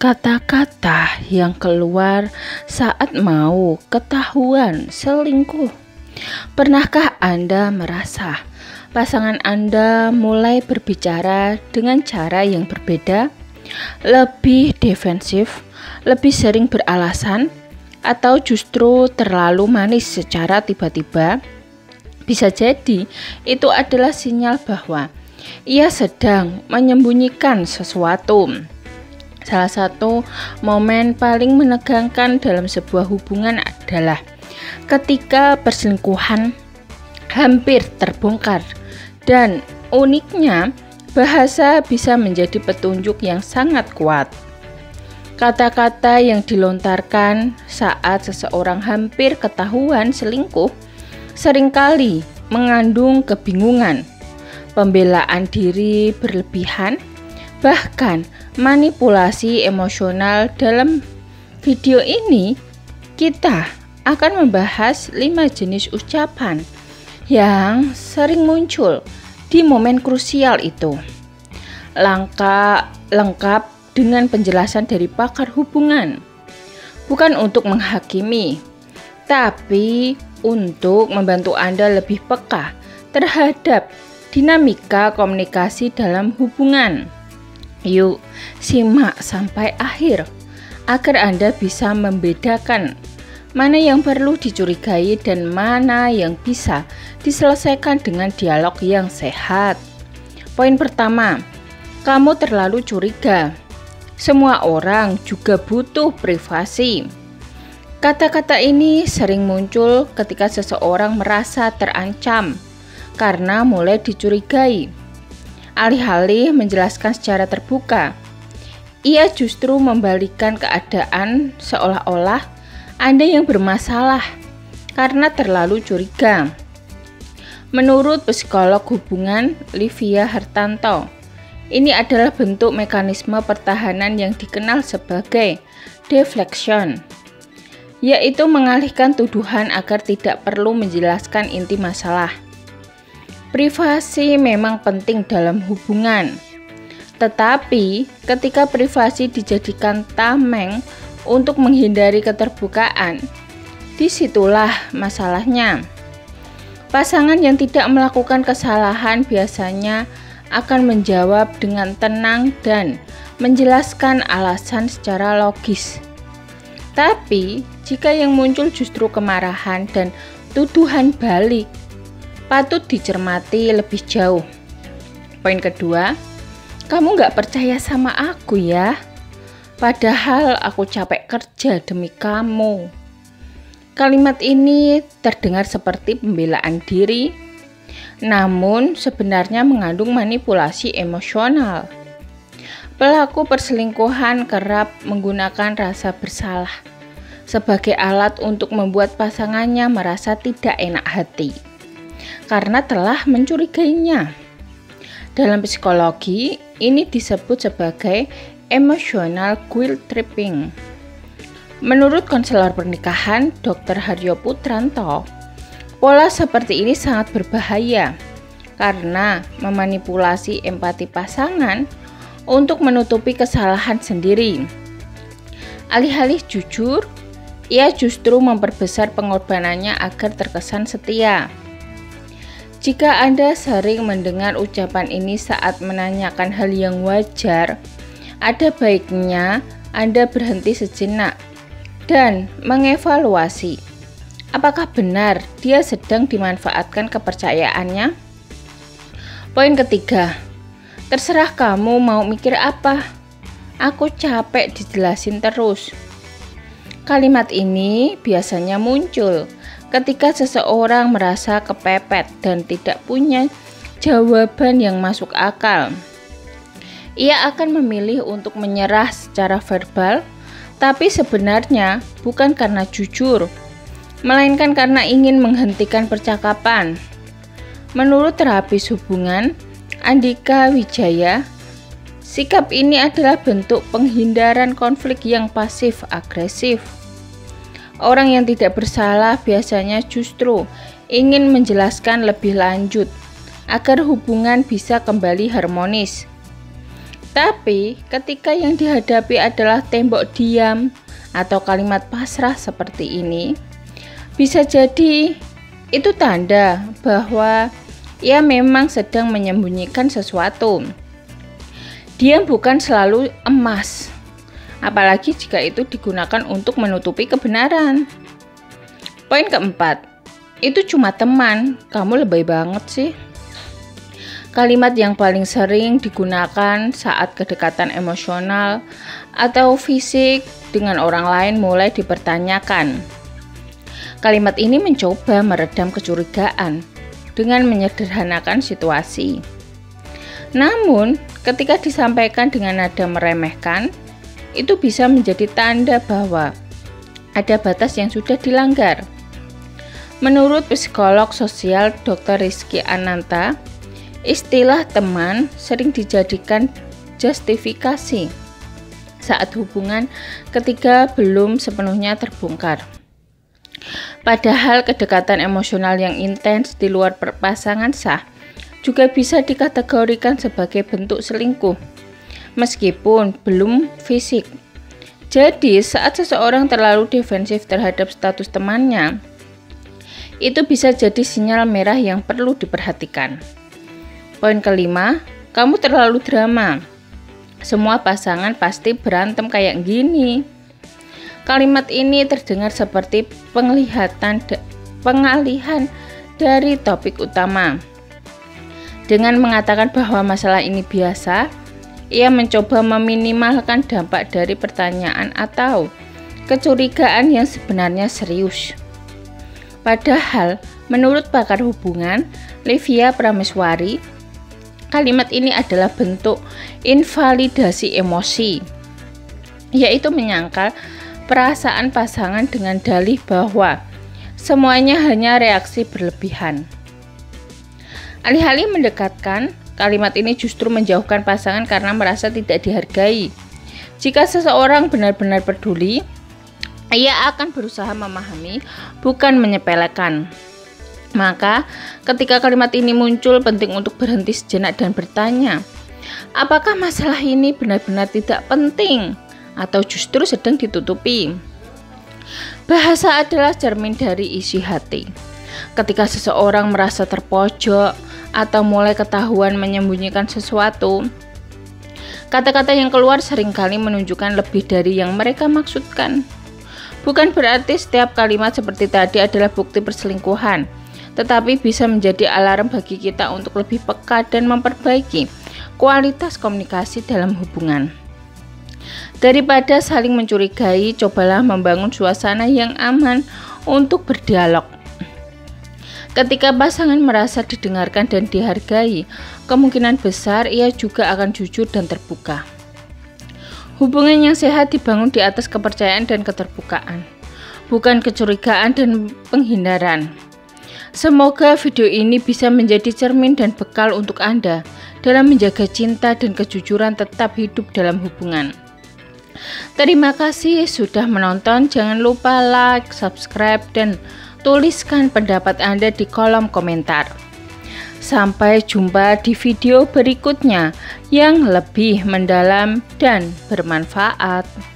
Kata-kata yang keluar saat mau ketahuan selingkuh. Pernahkah Anda merasa pasangan Anda mulai berbicara dengan cara yang berbeda, lebih defensif, lebih sering beralasan, atau justru terlalu manis secara tiba-tiba? Bisa jadi itu adalah sinyal bahwa ia sedang menyembunyikan sesuatu. Salah satu momen paling menegangkan dalam sebuah hubungan adalah ketika perselingkuhan hampir terbongkar, dan uniknya bahasa bisa menjadi petunjuk yang sangat kuat. Kata-kata yang dilontarkan saat seseorang hampir ketahuan selingkuh seringkali mengandung kebingungan, pembelaan diri berlebihan, bahkan manipulasi emosional. Dalam video ini kita akan membahas 5 jenis ucapan yang sering muncul di momen krusial itu. Lengkap dengan penjelasan dari pakar hubungan. Bukan untuk menghakimi, tapi untuk membantu Anda lebih peka terhadap dinamika komunikasi dalam hubungan. Yuk, simak sampai akhir agar Anda bisa membedakan mana yang perlu dicurigai dan mana yang bisa diselesaikan dengan dialog yang sehat. Poin pertama, kamu terlalu curiga. Semua orang juga butuh privasi. Kata-kata ini sering muncul ketika seseorang merasa terancam karena mulai dicurigai. Alih-alih menjelaskan secara terbuka, ia justru membalikkan keadaan seolah-olah Anda yang bermasalah karena terlalu curiga. Menurut psikolog hubungan Livia Hartanto, ini adalah bentuk mekanisme pertahanan yang dikenal sebagai deflection, yaitu mengalihkan tuduhan agar tidak perlu menjelaskan inti masalah. Privasi memang penting dalam hubungan, tetapi ketika privasi dijadikan tameng untuk menghindari keterbukaan, disitulah masalahnya. Pasangan yang tidak melakukan kesalahan biasanya akan menjawab dengan tenang dan menjelaskan alasan secara logis. Tapi jika yang muncul justru kemarahan dan tuduhan balik, patut dicermati lebih jauh. Poin kedua, kamu gak percaya sama aku ya? Padahal aku capek kerja demi kamu. Kalimat ini terdengar seperti pembelaan diri, namun sebenarnya mengandung manipulasi emosional. Pelaku perselingkuhan kerap menggunakan rasa bersalah sebagai alat untuk membuat pasangannya merasa tidak enak hati karena telah mencurigainya. Dalam psikologi, ini disebut sebagai emotional guilt tripping. Menurut konselor pernikahan Dr. Haryo Putranto, pola seperti ini sangat berbahaya karena memanipulasi empati pasangan untuk menutupi kesalahan sendiri. Alih-alih jujur, ia justru memperbesar pengorbanannya agar terkesan setia. Jika Anda sering mendengar ucapan ini saat menanyakan hal yang wajar, ada baiknya Anda berhenti sejenak dan mengevaluasi apakah benar dia sedang dimanfaatkan kepercayaannya. Poin ketiga, terserah kamu mau mikir apa. Aku capek dijelasin terus. Kalimat ini biasanya muncul ketika seseorang merasa kepepet dan tidak punya jawaban yang masuk akal. Ia akan memilih untuk menyerah secara verbal, tapi sebenarnya bukan karena jujur, melainkan karena ingin menghentikan percakapan. Menurut terapis hubungan Andika Wijaya, sikap ini adalah bentuk penghindaran konflik yang pasif-agresif. Orang yang tidak bersalah biasanya justru ingin menjelaskan lebih lanjut agar hubungan bisa kembali harmonis. Tapi ketika yang dihadapi adalah tembok diam atau kalimat pasrah seperti ini, bisa jadi itu tanda bahwa ia memang sedang menyembunyikan sesuatu. Diam bukan selalu emas, apalagi jika itu digunakan untuk menutupi kebenaran. Poin keempat, itu cuma teman, kamu lebay banget sih. Kalimat yang paling sering digunakan saat kedekatan emosional atau fisik dengan orang lain mulai dipertanyakan. Kalimat ini mencoba meredam kecurigaan dengan menyederhanakan situasi. Namun, ketika disampaikan dengan nada meremehkan, itu bisa menjadi tanda bahwa ada batas yang sudah dilanggar. Menurut psikolog sosial Dr. Rizky Ananta, istilah teman sering dijadikan justifikasi saat hubungan ketiga belum sepenuhnya terbongkar. Padahal kedekatan emosional yang intens di luar pasangan sah juga bisa dikategorikan sebagai bentuk selingkuh, meskipun belum fisik. Jadi, saat seseorang terlalu defensif terhadap status temannya, itu bisa jadi sinyal merah yang perlu diperhatikan. Poin kelima, kamu terlalu drama. Semua pasangan pasti berantem kayak gini. Kalimat ini terdengar seperti pengalihan dari topik utama. Dengan mengatakan bahwa masalah ini biasa, ia mencoba meminimalkan dampak dari pertanyaan atau kecurigaan yang sebenarnya serius. Padahal, menurut pakar hubungan, Livia Prameswari, kalimat ini adalah bentuk invalidasi emosi, yaitu menyangkal perasaan pasangan dengan dalih bahwa semuanya hanya reaksi berlebihan. Alih-alih mendekatkan, kalimat ini justru menjauhkan pasangan karena merasa tidak dihargai. Jika seseorang benar-benar peduli, ia akan berusaha memahami, bukan menyepelekan. Maka, ketika kalimat ini muncul, penting untuk berhenti sejenak dan bertanya, apakah masalah ini benar-benar tidak penting atau justru sedang ditutupi? Bahasa adalah cermin dari isi hati. Ketika seseorang merasa terpojok atau mulai ketahuan menyembunyikan sesuatu, kata-kata yang keluar seringkali menunjukkan lebih dari yang mereka maksudkan. Bukan berarti setiap kalimat seperti tadi adalah bukti perselingkuhan, tetapi bisa menjadi alarm bagi kita untuk lebih peka dan memperbaiki kualitas komunikasi dalam hubungan. Daripada saling mencurigai, cobalah membangun suasana yang aman untuk berdialog. Ketika pasangan merasa didengarkan dan dihargai, kemungkinan besar ia juga akan jujur dan terbuka. Hubungan yang sehat dibangun di atas kepercayaan dan keterbukaan, bukan kecurigaan dan penghindaran. Semoga video ini bisa menjadi cermin dan bekal untuk Anda dalam menjaga cinta dan kejujuran tetap hidup dalam hubungan. Terima kasih sudah menonton. Jangan lupa like, subscribe, dan tuliskan pendapat Anda di kolom komentar. Sampai jumpa di video berikutnya yang lebih mendalam dan bermanfaat.